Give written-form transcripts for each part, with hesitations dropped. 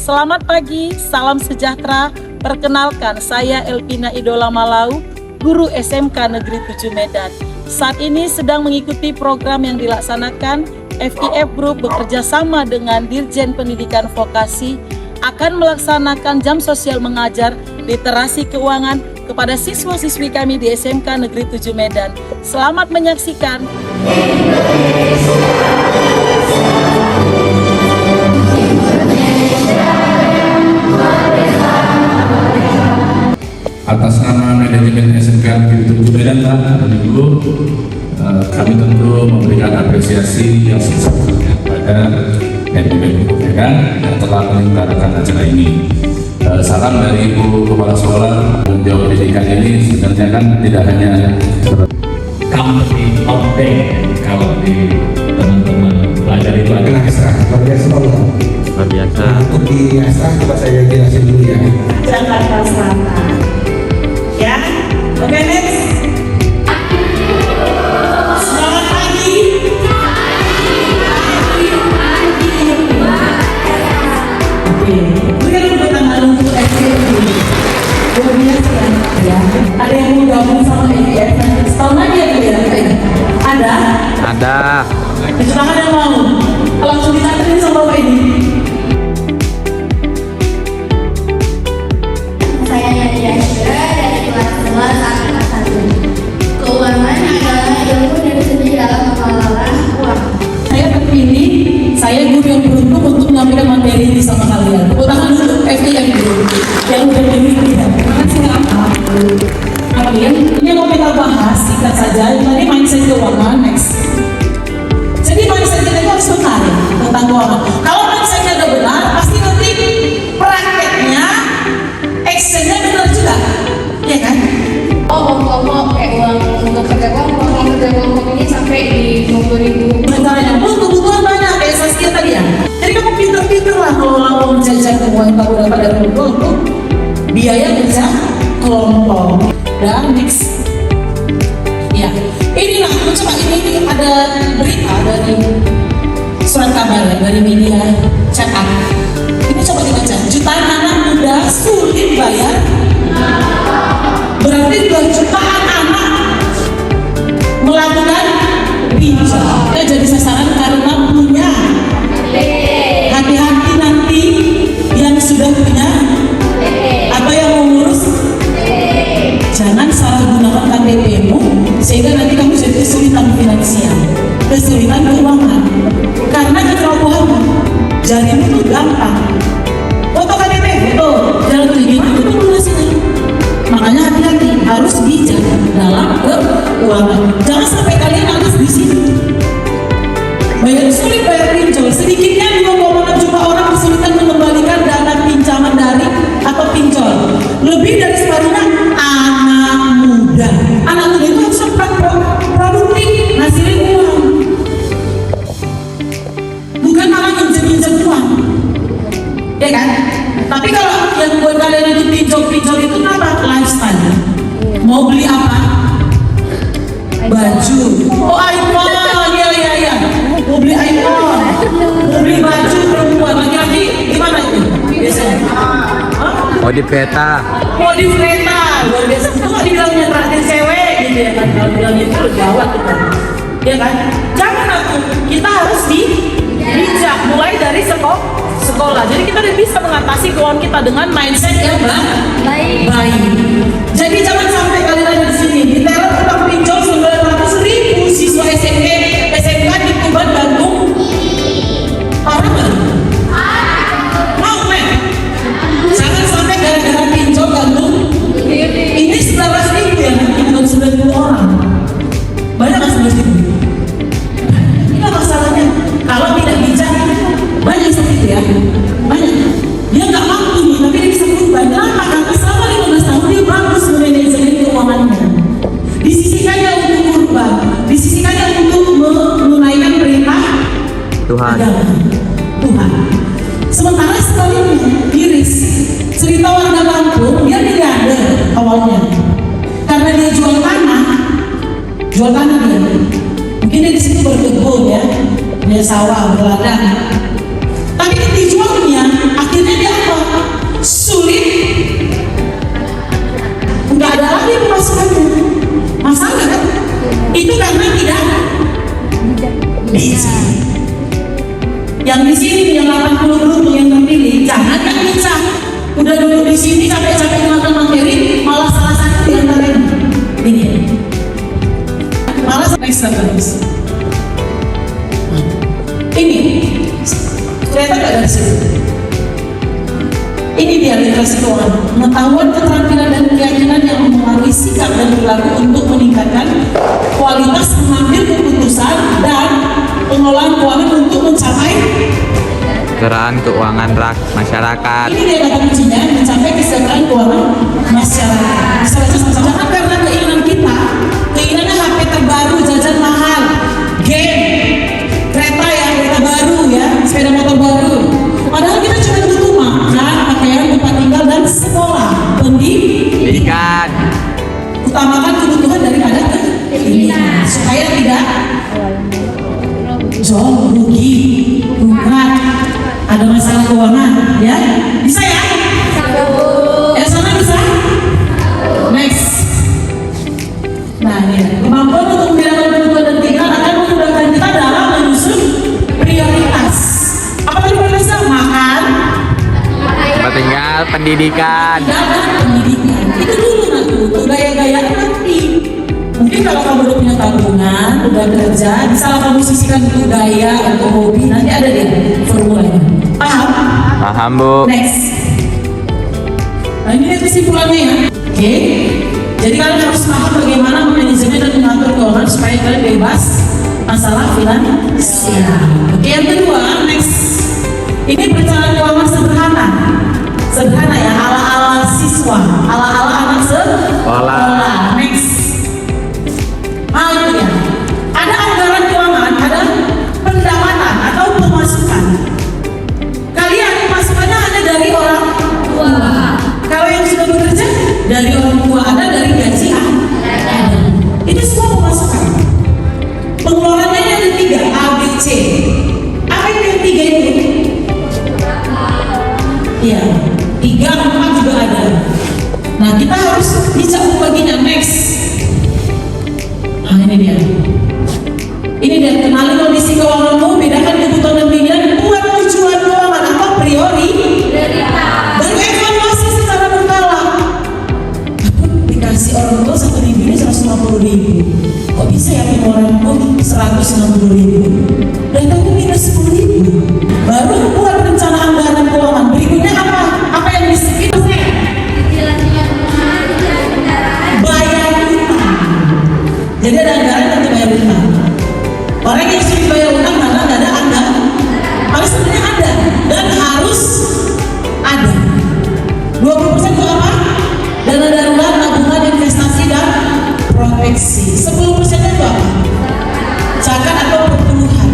Selamat pagi, salam sejahtera. Perkenalkan, saya Elpina Idola Malau, guru SMK Negeri 7 Medan. Saat ini sedang mengikuti program yang dilaksanakan FIF Group bekerja sama dengan Dirjen Pendidikan Vokasi akan melaksanakan jam sosial mengajar literasi keuangan kepada siswa-siswi kami di SMK Negeri 7 Medan. Selamat menyaksikan. Atas nama manajemen SMK Negeri 7 Medan dan Ibu, kami tentu memberikan apresiasi yang sebesar-besarnya kepada manajemen Medan yang telah menyelenggarakan acara ini. Salam dari Ibu Kepala Sekolah. Menjawab pendidikan ini sebenarnya kan tidak hanya company outbank kalau di teman-teman pelajar itu ada Astra, luar biasa luar biasa. Untuk di Astra coba saya jelasin dulu ya. Jakarta Selatan. Ya, oke next. Selamat pagi. Oke, berikan tepuk tangan untuk FIF. Luar biasa ya. Ada yang mau gabung sama FIF? Setahun lagi ya Bu ya? Ada? Ada. Tepuk tangan yang mau. Langsung ditandain sama Bapak ini. Saya Yani Yashira dari kelas 11 angkatan 1. Keuangan adalah ilmu dan seni dalam mengelola uang. Saya terpilih, saya guru yang beruntung untuk mengambil materi ini sama kalian. Tepuk tangan untuk FIF dulu yang udah memilih ya. Terima kasih Kak. Kemudian ini mau kita bahas singkat saja. Tadi mindset keuangan next. Jadi mindset kita itu harus benar ya, tentang keuangan. Kalau mindsetnya udah benar, pasti nanti prakteknya, actionnya benar juga, ya kan? Kelompok kayak uang untuk kerja kelompok ini sampai di 20.000. Caranya pun kebutuhan banyak kayak Saskia tadi ya. Jadi kamu pinter-pinter lah kalau mau jajan uang kamu dapat dari untuk biaya kerja kelompok. Dan next, ya inilah coba ini ada berita dari surat kabar ya, dari media cetak. Ini coba dibaca. Jutaan anak muda sulit bayar. Berarti 2 jutaan anak melakukan pinjol. Kita jadi sasaran karena punya. Hati-hati nanti yang sudah punya apa yang mengurus. Jangan salah gunakan KTP-mu sehingga nanti kamu jadi kesulitan finansial, kesulitan keuangan. Karena keterlaluan jadinya itu gampang. Foto KTP, foto jangan begini itu lunasin. Makanya hati-hati, harus bijak dalam keuangan. Jangan sampai kalian harus di sini. Sulit bayar pinjol. Sedikitnya 2,6 juta orang kesulitan mengembalikan dana pinjaman dari atau pinjol. Lebih dari separuhnya anak muda. Anak muda itu harus produktif, ngasilin uang. Bukan malah minjem uang. Ya kan? Tapi kalau yang buat kalian itu pinjol itu apa? Lifestyle. Mau beli apa? Baju. Oh iPhone, iya. Mau beli iPhone. Mau beli baju perempuan. Laki-laki gimana itu? Biasanya. Modif kereta. Modif kereta. Luar biasa. Itu nggak dibilangnya traktir cewek gitu ya kan? Kalau bilangnya itu gawat gitu. Ya kan? Jangan aku. Kita harus bijak. Mulai dari sekolah. Jadi kita udah bisa mengatasi keuangan kita dengan mindset yang baik. Jadi jangan sampai kalian ada di sini diteror tentang pinjol 900.000 siswa SMK di Tuban, Bandung. Orang nggak? Mau men? Jangan sampai gara-gara pinjol Bandung. Ini 19.000 ya, bukan 90 orang. Banyak nggak 19.000? Ini masalahnya. Kalau tidak bijak, banyak seperti itu ya. Banyak. Dia nggak mampu nih, tapi dia bisa berubah. Kenapa? Karena selama 15 tahun dia bagus memanajemen keuangannya. Disisikannya untuk kurban, disisikannya untuk menunaikan perintah Tuhan. Tuhan. Sementara sebaliknya, Iris, cerita warga Lampung, dia miliarder awalnya. Karena dia jual tanah dia. Mungkin dia di situ berkebun ya, dia sawah, berladang. Tapi dijualnya, akhirnya dia edukasi keuangan? Pengetahuan, keterampilan, dan keyakinan yang mempengaruhi sikap dan perilaku untuk meningkatkan kualitas mengambil keputusan dan pengelolaan keuangan untuk mencapai kesejahteraan keuangan masyarakat. ini dia kata kuncinya, mencapai kesejahteraan keuangan masyarakat. Jangan karena keinginan kita, keinginannya HP terbaru, jajan mahal, game, kereta baru ya, sepeda motor baru. Padahal kita cuma butuh makan, pakaian, tempat tinggal, dan sekolah, pendidikan. Utamakan kebutuhan daripada keinginan supaya tidak jauh rugi, berat, ada masalah keuangan, ya? Bisa ya? Yang sana bisa? Next. Nah ini, kemampuan untuk membedakan kebutuhan dan keinginan akan memudahkan kita dalam menyusun prioritas. Apa tadi prioritasnya? Makan, Tempat tinggal, pendidikan. dan pendidikan. Itu dulu nanti, untuk gaya-gaya nanti. Mungkin kalau kamu udah punya tabungan, udah kerja, bisa lah kamu sisihkan itu gaya atau hobi, nanti ada deh formulanya. Paham? Paham, Bu. Next. Nah ini dia kesimpulannya ya. Oke. Jadi kalian harus paham bagaimana memanajemen dan mengatur keuangan supaya kalian bebas masalah finansial. Oke, yang kedua, next. Ini perencanaan keuangan sederhana. Sederhana ya, ala-ala siswa, ala-ala anak sekolah. Next. Itu ya. Ada anggaran keuangan, ada pendapatan atau pemasukan. Kalian pemasukannya ada dari orang tua. Kalau yang sudah bekerja dari orang tua, ada dari gaji ada. Itu semua pemasukan. Pengeluarannya ada 3, A, B, C. Apa itu yang 3 itu? Iya, 3, 4 juga ada. Nah kita harus bisa membaginya. Next. Nah ini dia. Ini dia, kenali kondisi keuanganmu, bedakan kebutuhan dan keinginan, buat tujuan keuangan atau berevaluasi secara berkala. Aku dikasih orang tua 1.000 ini 150.000. Kok bisa ya pengeluaranku 160.000? Dan aku minus 10.000. Baru buat rencana anggaran keuangan. Berikutnya apa? Apa yang disiplin? Bayar utang. Jadi ada anggaran untuk bayar utang. Orang yang sulit bayar utang karena nggak ada anggaran. Tapi sebenarnya ada dan harus ada. 20% itu apa? Dana darurat, tabungan, investasi, dan proteksi. 10% itu apa? Zakat atau perpuluhan.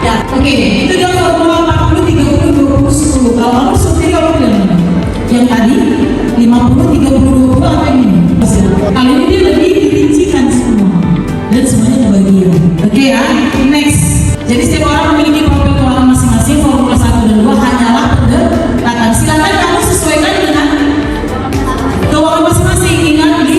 Ya, oke. Itu dia formula 40, 30, 20, 10. Kalau kamu sendiri kamu bilang mana? Yang tadi 50, 30, 20 apa ini? Kali ini dia lebih dirincikan semua dan semuanya kebagian. Oke ya, next. Jadi setiap orang memiliki profil keuangan masing-masing. Formula 1 dan 2 hanyalah pendekatan. Silakan kamu sesuaikan dengan keuangan masing-masing. Ingat di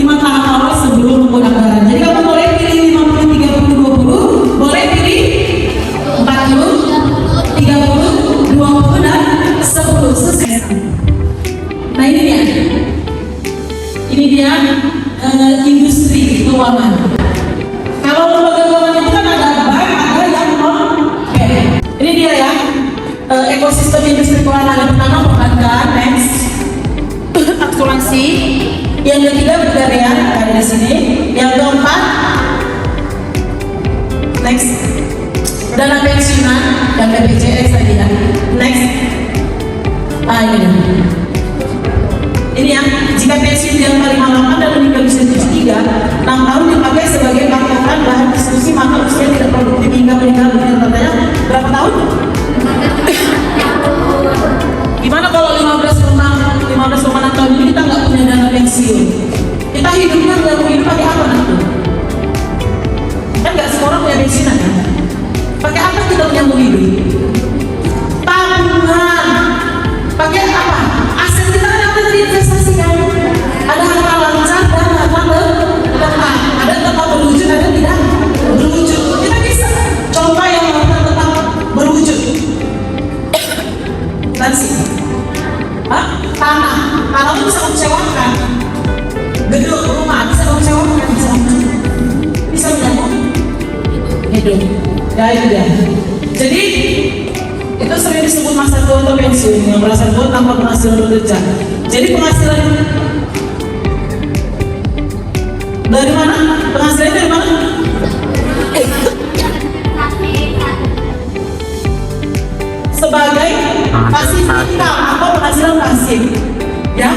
5 tahap awal sebelum membuat anggaran. Jadi kamu boleh pilih 50, 30, 20, boleh pilih 40, 30, 20, dan 10. Selesai. Nah ini dia. Ini dia industri keuangan. Kalau lembaga keuangan itu kan ada bank, ada yang non-bank. Ini dia ya, ekosistem industri keuangan. Yang pertama perbankan, next asuransi, yang ketiga pegadaian ada di sini, yang keempat next dana pensiunan dan BPJS tadi ya. Next, ini ya, jika pensiun di angka 58 dan meninggal usia 73, 6 tahun dipakai sebagai patokan bahan diskusi, maka usia tidak produktif hingga meninggal dunia. Katanya berapa tahun? Gimana kalau 15,6 tahun ini kita nggak punya dana pensiun? Kita hidupnya nggak mau hidup pakai apa nanti? Kan nggak semua orang punya pensiunan kan? Pakai apa kita yang mau hidup? Tabungan. Pakai apa? Aset kita kan ada dari investasi kan? Ada harta lancar dan harta tetap. Ada tetap berwujud, ada tidak berwujud. Kita bisa contoh yang harta tetap berwujud. Nanti, tanah itu bisa kamu sewakan. Gedung rumah bisa kamu sewakan, bisa menjadi hidup. Ya itu dia. Jadi itu itu sering disebut masa tua atau pensiun yang merasa tua tanpa penghasilan bekerja. Jadi penghasilan dari mana? Penghasilannya dari mana? Sebagai pasif income atau penghasilan pasif, ya.